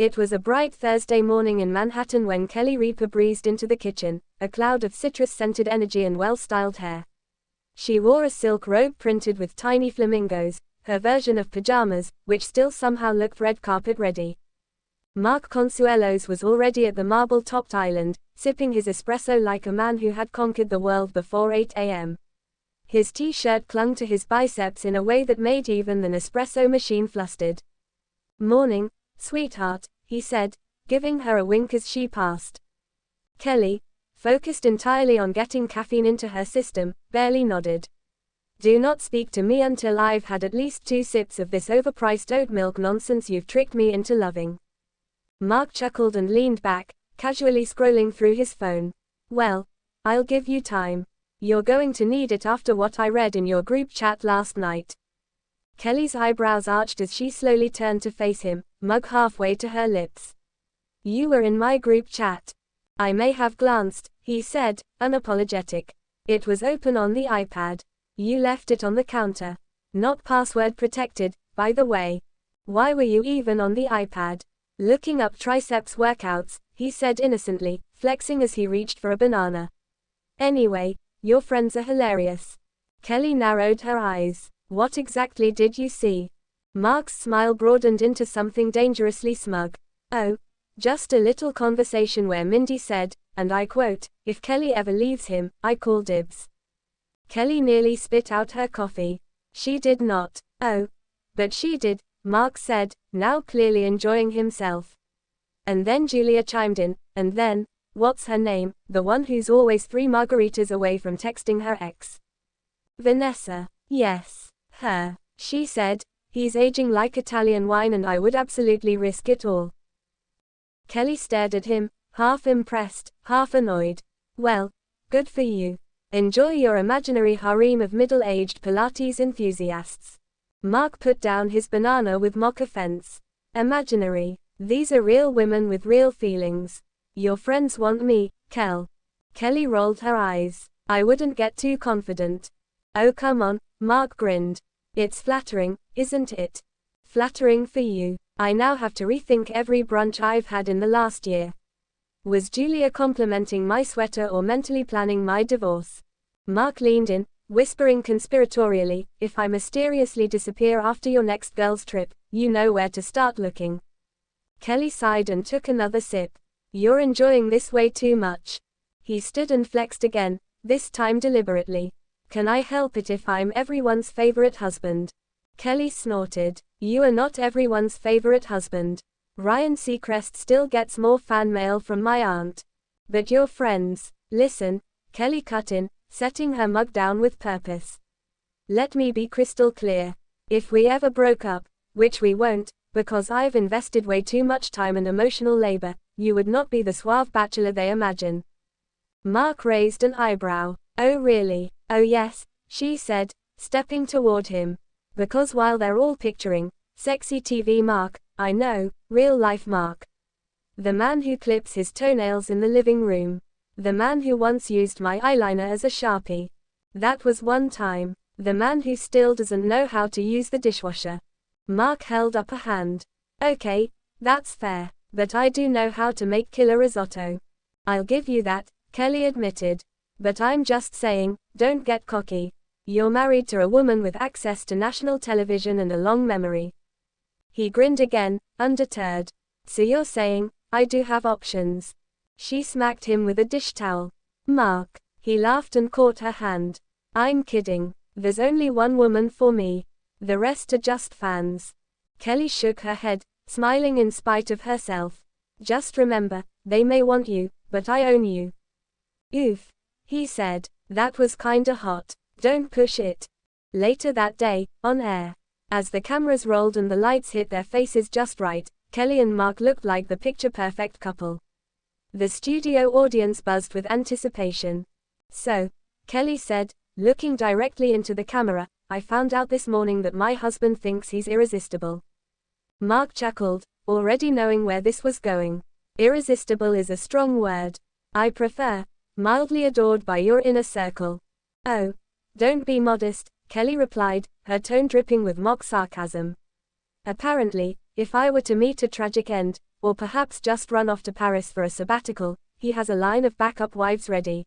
It was a bright Thursday morning in Manhattan when Kelly Ripa breezed into the kitchen, a cloud of citrus-scented energy and well-styled hair. She wore a silk robe printed with tiny flamingos, her version of pajamas, which still somehow looked red carpet ready. Mark Consuelos was already at the marble-topped island, sipping his espresso like a man who had conquered the world before 8 a.m. His t-shirt clung to his biceps in a way that made even the Nespresso machine flustered. "Morning, sweetheart," he said, giving her a wink as she passed. Kelly, focused entirely on getting caffeine into her system, barely nodded. "Do not speak to me until I've had at least 2 sips of this overpriced oat milk nonsense you've tricked me into loving." Mark chuckled and leaned back, casually scrolling through his phone. "Well, I'll give you time. You're going to need it after what I read in your group chat last night." Kelly's eyebrows arched as she slowly turned to face him, mug halfway to her lips. "You were in my group chat." "I may have glanced," he said, unapologetic. "It was open on the iPad. You left it on the counter. Not password protected, by the way. Why were you even on the iPad?" "Looking up triceps workouts," he said innocently, flexing as he reached for a banana. "Anyway, your friends are hilarious." Kelly narrowed her eyes. "What exactly did you see?" Mark's smile broadened into something dangerously smug. "Oh, just a little conversation where Mindy said, and I quote, 'If Kelly ever leaves him, I call dibs.'" Kelly nearly spit out her coffee. "She did not." "Oh, but she did," Mark said, now clearly enjoying himself. And then Julia chimed in, "And then, what's her name, the one who's always 3 margaritas away from texting her ex?" "Vanessa." "Yes, her," she said. "He's aging like Italian wine and I would absolutely risk it all." Kelly stared at him, half impressed, half annoyed. "Well, good for you. Enjoy your imaginary harem of middle-aged Pilates enthusiasts." Mark put down his banana with mock offense. "Imaginary. These are real women with real feelings. Your friends want me, Kel." Kelly rolled her eyes. "I wouldn't get too confident." "Oh come on," Mark grinned. "It's flattering, isn't it? Flattering for you. I now have to rethink every brunch I've had in the last year. Was Julia complimenting my sweater or mentally planning my divorce?" Mark leaned in, whispering conspiratorially, "If I mysteriously disappear after your next girls' trip, you know where to start looking." Kelly sighed and took another sip. "You're enjoying this way too much." He stood and flexed again, this time deliberately. "Can I help it if I'm everyone's favorite husband?" Kelly snorted. "You are not everyone's favorite husband. Ryan Seacrest still gets more fan mail from my aunt. But your friends." "Listen," Kelly cut in, setting her mug down with purpose. "Let me be crystal clear. If we ever broke up, which we won't, because I've invested way too much time and emotional labor, you would not be the suave bachelor they imagine." Mark raised an eyebrow. "Oh really?" "Oh yes," she said, stepping toward him. "Because while they're all picturing sexy TV Mark, I know real life Mark. The man who clips his toenails in the living room. The man who once used my eyeliner as a Sharpie. That was one time. The man who still doesn't know how to use the dishwasher." Mark held up a hand. "Okay, that's fair, but I do know how to make killer risotto." "I'll give you that," Kelly admitted. "But I'm just saying, don't get cocky. You're married to a woman with access to national television and a long memory." He grinned again, undeterred. "So you're saying, I do have options?" She smacked him with a dish towel. "Mark." He laughed and caught her hand. "I'm kidding. There's only one woman for me. The rest are just fans." Kelly shook her head, smiling in spite of herself. "Just remember, they may want you, but I own you." "Oof," he said. "That was kinda hot. Don't push it." Later that day, on air. As the cameras rolled and the lights hit their faces just right, Kelly and Mark looked like the picture-perfect couple. The studio audience buzzed with anticipation. "So," Kelly said, looking directly into the camera, "I found out this morning that my husband thinks he's irresistible." Mark chuckled, already knowing where this was going. "Irresistible is a strong word. I prefer, mildly adored by your inner circle." "Oh, don't be modest," Kelly replied, her tone dripping with mock sarcasm. "Apparently, if I were to meet a tragic end, or perhaps just run off to Paris for a sabbatical. He has a line of backup wives ready.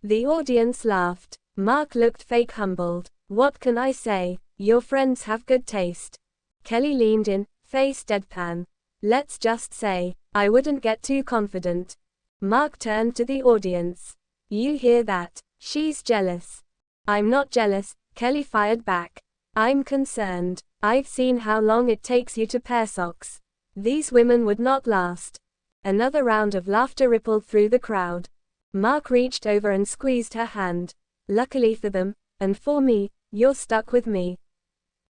The audience laughed. Mark looked fake humbled. What can I say? Your friends have good taste. Kelly leaned in, face deadpan. Let's just say, I wouldn't get too confident. Mark turned to the audience. You hear that? She's jealous. I'm not jealous, Kelly fired back. I'm concerned. I've seen how long it takes you to pair socks. These women would not last. Another round of laughter rippled through the crowd. Mark reached over and squeezed her hand. Luckily for them, and for me, you're stuck with me.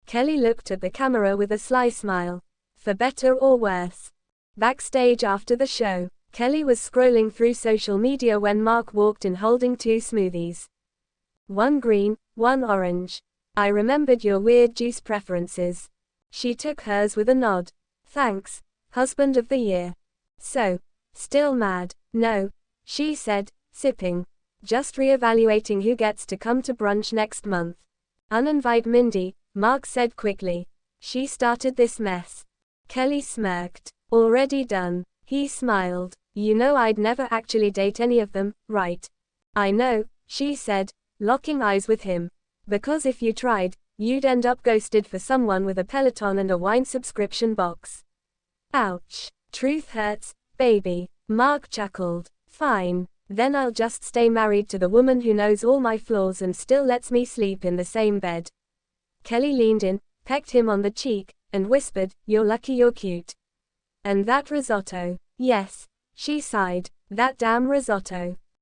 Kelly looked at the camera with a sly smile. For better or worse. Backstage after the show, Kelly was scrolling through social media when Mark walked in holding 2 smoothies. One green, one orange. I remembered your weird juice preferences. She took hers with a nod. Thanks, husband of the year. So, still mad? No, she said, sipping. Just re-evaluating who gets to come to brunch next month. Uninvite Mindy, Mark said quickly. She started this mess. Kelly smirked. Already done. He smiled. You know I'd never actually date any of them, right? I know, she said, locking eyes with him. Because if you tried, you'd end up ghosted for someone with a Peloton and a wine subscription box. Ouch. Truth hurts, baby. Mark chuckled. Fine. Then I'll just stay married to the woman who knows all my flaws and still lets me sleep in the same bed. Kelly leaned in, pecked him on the cheek, and whispered, You're lucky you're cute. And that risotto. Yes, she sighed. That damn risotto.